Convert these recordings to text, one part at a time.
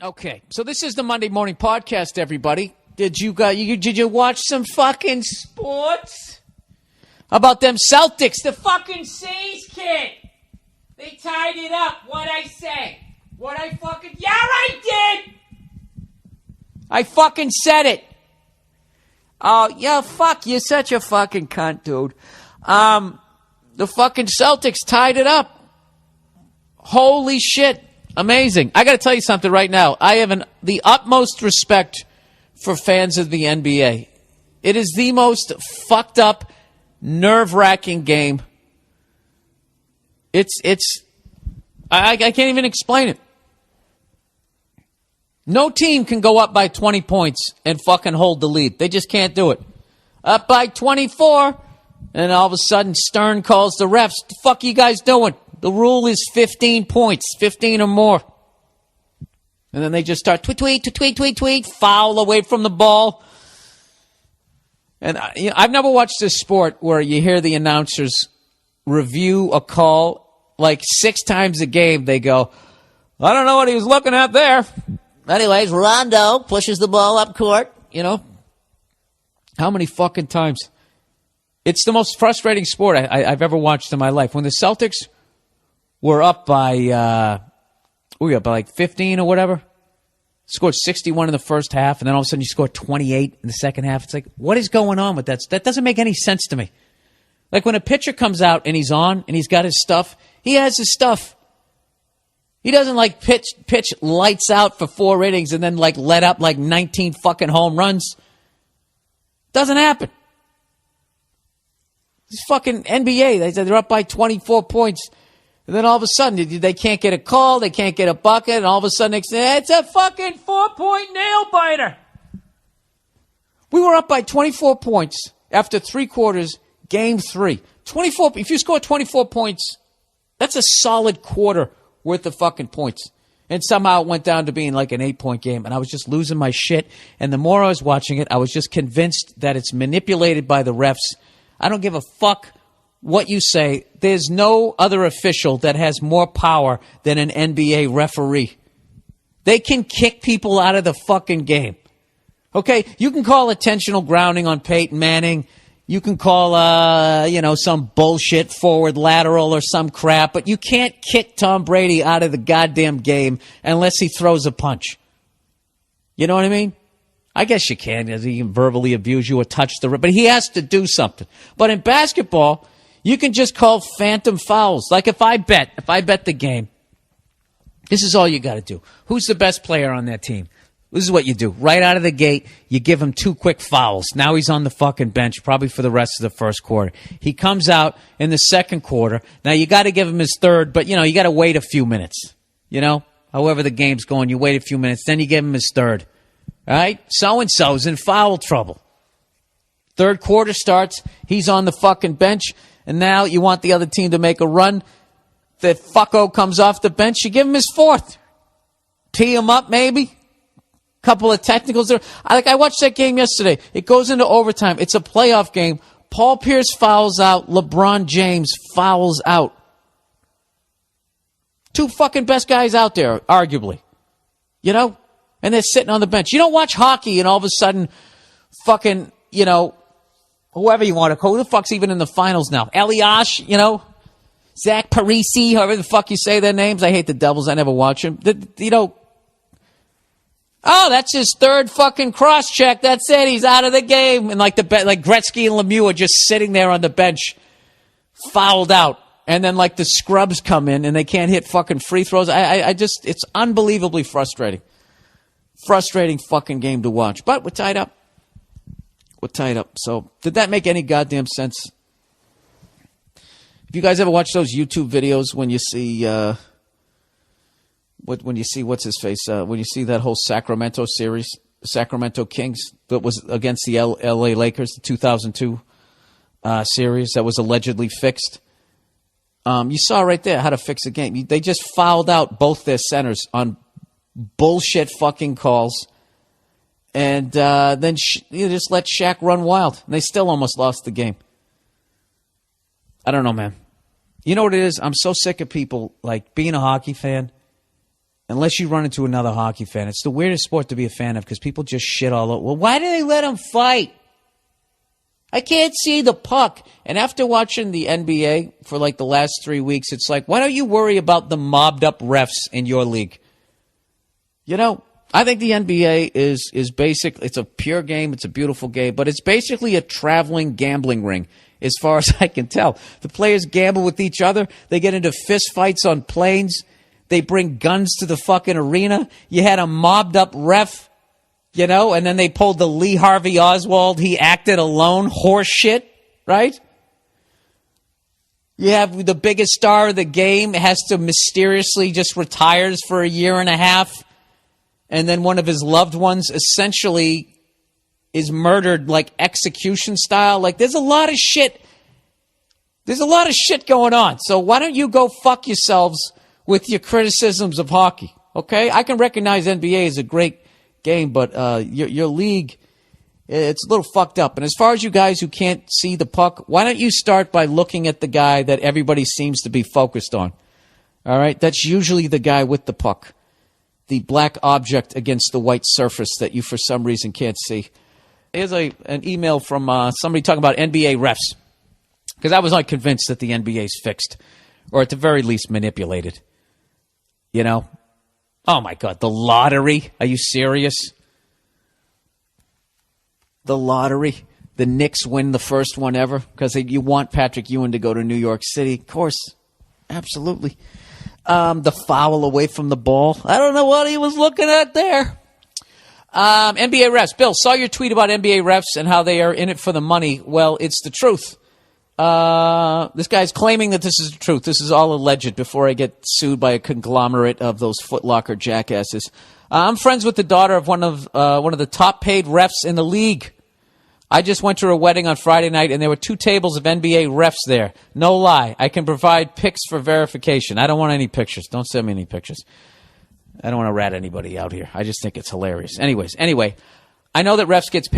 Okay, so this is the Monday Morning Podcast, everybody. Did you watch some fucking sports? How about them Celtics? The fucking Saints kid. They tied it up. What'd I say? Yeah, I did. I fucking said it. Oh, yeah, fuck. You're such a fucking cunt, dude. The fucking Celtics tied it up. Holy shit. Amazing. I got to tell you something right now. I have the utmost respect for fans of the NBA. It is the most fucked up, nerve-wracking game. I can't even explain it. No team can go up by 20 points and fucking hold the lead. They just can't do it. Up by 24, and all of a sudden Stern calls the refs. The fuck are you guys doing? The rule is 15 points, 15 or more. And then they just start tweet, foul away from the ball. And I've never watched this sport where you hear the announcers review a call like 6 times a game. They go, I don't know what he was looking at there. Anyways, Rondo pushes the ball up court, How many fucking times? It's the most frustrating sport I've ever watched in my life. When the Celtics were up by, like 15 or whatever. Scored 61 in the first half, and then all of a sudden you score 28 in the second half. It's like, what is going on with that? That doesn't make any sense to me. Like when a pitcher comes out and he's on and he's got his stuff, he has his stuff. He doesn't like pitch lights out for 4 innings and then like let up like 19 fucking home runs. Doesn't happen. This fucking NBA, they're up by 24 points. And then all of a sudden, they can't get a call, they can't get a bucket, and all of a sudden, it's a fucking 4-point nail-biter. We were up by 24 points after 3 quarters, game 3. 24. If you score 24 points, that's a solid quarter worth of fucking points. And somehow it went down to being like an 8-point game, and I was just losing my shit. And the more I was watching it, I was just convinced that it's manipulated by the refs. I don't give a fuck what you say. There's no other official that has more power than an NBA referee. They can kick people out of the fucking game. Okay, you can call intentional grounding on Peyton Manning. You can call, some bullshit forward lateral or some crap, but you can't kick Tom Brady out of the goddamn game unless he throws a punch. You know what I mean? I guess you can. He can verbally abuse you or touch but he has to do something. But in basketball, you can just call phantom fouls. Like if I bet the game, this is all you got to do. Who's the best player on that team? This is what you do. Right out of the gate, you give him 2 quick fouls. Now he's on the fucking bench, probably for the rest of the first quarter. He comes out in the second quarter. Now you got to give him his third, but you got to wait a few minutes. However the game's going, you wait a few minutes, then you give him his third. All right? So-and-so's in foul trouble. Third quarter starts, he's on the fucking bench. And now you want the other team to make a run. The fucko comes off the bench. You give him his 4th. Tee him up, maybe. Couple of technicals there. I watched that game yesterday. It goes into overtime. It's a playoff game. Paul Pierce fouls out. LeBron James fouls out. 2 fucking best guys out there, arguably. And they're sitting on the bench. You don't watch hockey and all of a sudden fucking, whoever you want to call. Who the fuck's even in the finals now? Elias, Zach Parise, however the fuck you say their names. I hate the Devils. I never watch them. Oh, that's his 3rd fucking cross-check. That's it. He's out of the game. And like Gretzky and Lemieux are just sitting there on the bench, fouled out. And then like the scrubs come in and they can't hit fucking free throws. It's unbelievably frustrating. Frustrating fucking game to watch. But we're tied up. So, did that make any goddamn sense? If you guys ever watch those YouTube videos when you see, when you see that whole Sacramento series, Sacramento Kings, that was against the LA Lakers, the 2002 series that was allegedly fixed. You saw right there how to fix a game. They just fouled out both their centers on bullshit fucking calls. And then you just let Shaq run wild. And they still almost lost the game. I don't know, man. You know what it is? I'm so sick of people, like, being a hockey fan unless you run into another hockey fan. It's the weirdest sport to be a fan of because people just shit all over. Well, why do they let them fight? I can't see the puck. And after watching the NBA for like the last 3 weeks, it's like, why don't you worry about the mobbed up refs in your league? You know, I think the NBA is basic. It's a pure game. It's a beautiful game, but it's basically a traveling gambling ring as far as I can tell. The players gamble with each other. They get into fist fights on planes. They bring guns to the fucking arena. You had a mobbed up ref, you know, and then they pulled the Lee Harvey Oswald. He acted alone. Horse shit, right? You have the biggest star of the game has to mysteriously just retires for a year and a half. And then one of his loved ones essentially is murdered like execution style. Like there's a lot of shit. There's a lot of shit going on. So why don't you go fuck yourselves with your criticisms of hockey? Okay? I can recognize NBA is a great game, but your league, it's a little fucked up. And as far as you guys who can't see the puck, why don't you start by looking at the guy that everybody seems to be focused on? All right? That's usually the guy with the puck. The black object against the white surface that you for some reason can't see. Here's an email from somebody talking about NBA refs. Because I was not convinced that the NBA is fixed. Or at the very least manipulated. You know? Oh my God, the lottery? Are you serious? The lottery? The Knicks win the first one ever? Because you want Patrick Ewing to go to New York City? Of course. Absolutely. The foul away from the ball. I don't know what he was looking at there. NBA refs. Bill, saw your tweet about NBA refs and how they are in it for the money. Well, it's the truth. This guy's claiming that this is the truth. This is all alleged before I get sued by a conglomerate of those Foot Locker jackasses. I'm friends with the daughter of one of the top paid refs in the league. I just went to a wedding on Friday night, and there were 2 tables of NBA refs there. No lie. I can provide pics for verification. I don't want any pictures. Don't send me any pictures. I don't want to rat anybody out here. I just think it's hilarious. Anyway, I know that referees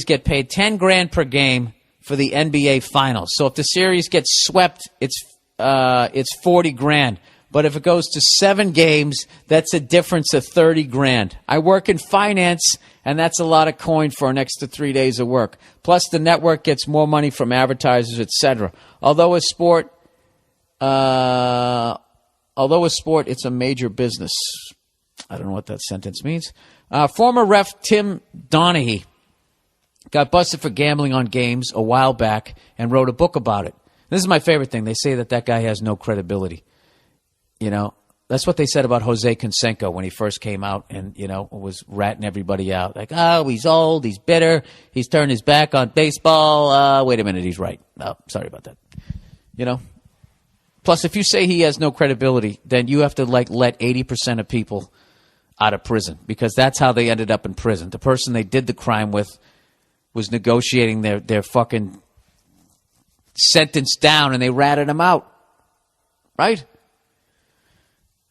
get paid $10,000 per game for the NBA Finals. So if the series gets swept, it's $40,000. But if it goes to 7 games, that's a difference of $30,000. I work in finance, and that's a lot of coin for an extra 3 days of work. Plus, the network gets more money from advertisers, etc. Although a sport, it's a major business. I don't know what that sentence means. Former ref Tim Donaghy got busted for gambling on games a while back and wrote a book about it. This is my favorite thing. They say that guy has no credibility. You know, that's what they said about Jose Canseco when he first came out and, you know, was ratting everybody out. Like, oh, he's old, he's bitter, he's turned his back on baseball. Wait a minute, he's right. Oh, sorry about that. You know? Plus, if you say he has no credibility, then you have to, like, let 80% of people out of prison because that's how they ended up in prison. The person they did the crime with was negotiating their fucking sentence down and they ratted him out. Right?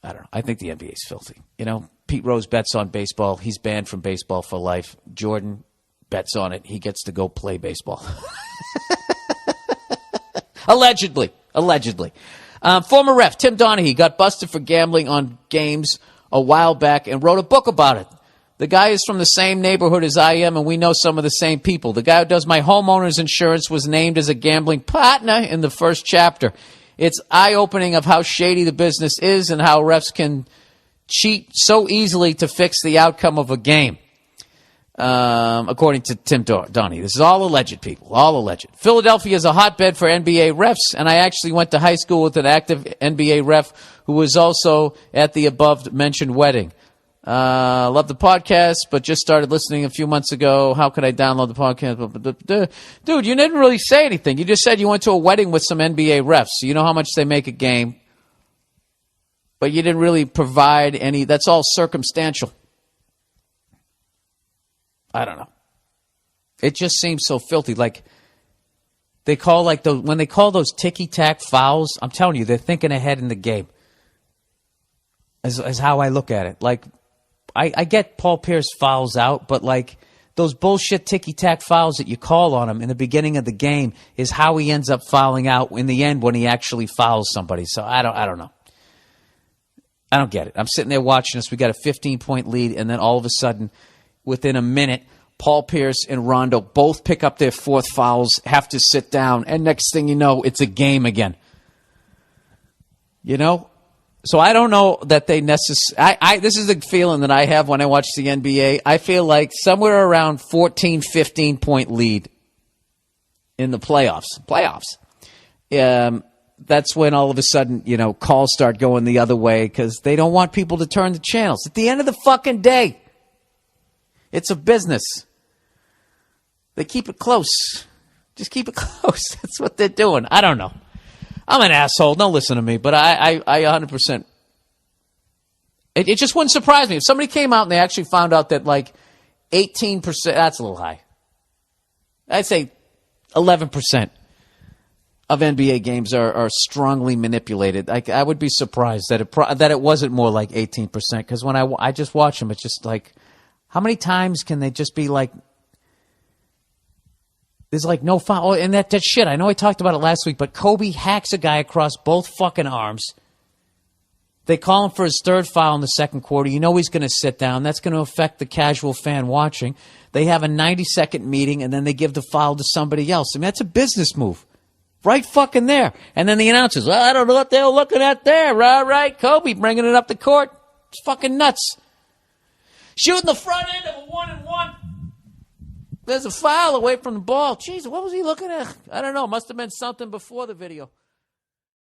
I don't know. I think the NBA is filthy. You know, Pete Rose bets on baseball. He's banned from baseball for life. Jordan bets on it. He gets to go play baseball. Allegedly. Former ref Tim Donaghy got busted for gambling on games a while back and wrote a book about it. The guy is from the same neighborhood as I am, and we know some of the same people. The guy who does my homeowner's insurance was named as a gambling partner in the first chapter. It's eye-opening of how shady the business is and how refs can cheat so easily to fix the outcome of a game, according to Tim Donaghy. This is all alleged, people, all alleged. Philadelphia is a hotbed for NBA refs, and I actually went to high school with an active NBA ref who was also at the above-mentioned wedding. Love the podcast, but just started listening a few months ago. How could I download the podcast? Dude, you didn't really say anything. You just said you went to a wedding with some NBA refs. So you know how much they make a game. But you didn't really provide any. That's all circumstantial. I don't know. It just seems so filthy. Like, they call when they call those ticky-tack fouls, I'm telling you, they're thinking ahead in the game. As how I look at it. Like, I get Paul Pierce fouls out, but like those bullshit ticky-tack fouls that you call on him in the beginning of the game is how he ends up fouling out in the end when he actually fouls somebody. So I don't know. I don't get it. I'm sitting there watching this. We got a 15-point lead, and then all of a sudden, within a minute, Paul Pierce and Rondo both pick up their fourth fouls, have to sit down, and next thing you know, it's a game again. You know? So I don't know that they necessarily... This is the feeling that I have when I watch the NBA. I feel like somewhere around 14, 15-point lead in the playoffs. That's when all of a sudden, you know, calls start going the other way because they don't want people to turn the channels. At the end of the fucking day, it's a business. They keep it close. Just keep it close. That's what they're doing. I don't know. I'm an asshole. Don't listen to me. But I 100%. It just wouldn't surprise me. If somebody came out and they actually found out that like 18%, that's a little high. I'd say 11% of NBA games are strongly manipulated. I would be surprised that it wasn't more like 18%. Because when I just watch them, it's just like, how many times can they just be like, there's like no foul. Oh, and that shit, I know I talked about it last week, but Kobe hacks a guy across both fucking arms. They call him for his third foul in the second quarter. You know he's going to sit down. That's going to affect the casual fan watching. They have a 90-second meeting, and then they give the foul to somebody else. I mean, that's a business move. Right fucking there. And then the announcers, well, I don't know what they're looking at there. Right, Kobe bringing it up the court. It's fucking nuts. Shooting the front end of a 1-and-1. There's a foul away from the ball. Jeez, what was he looking at? I don't know. Must have been something before the video.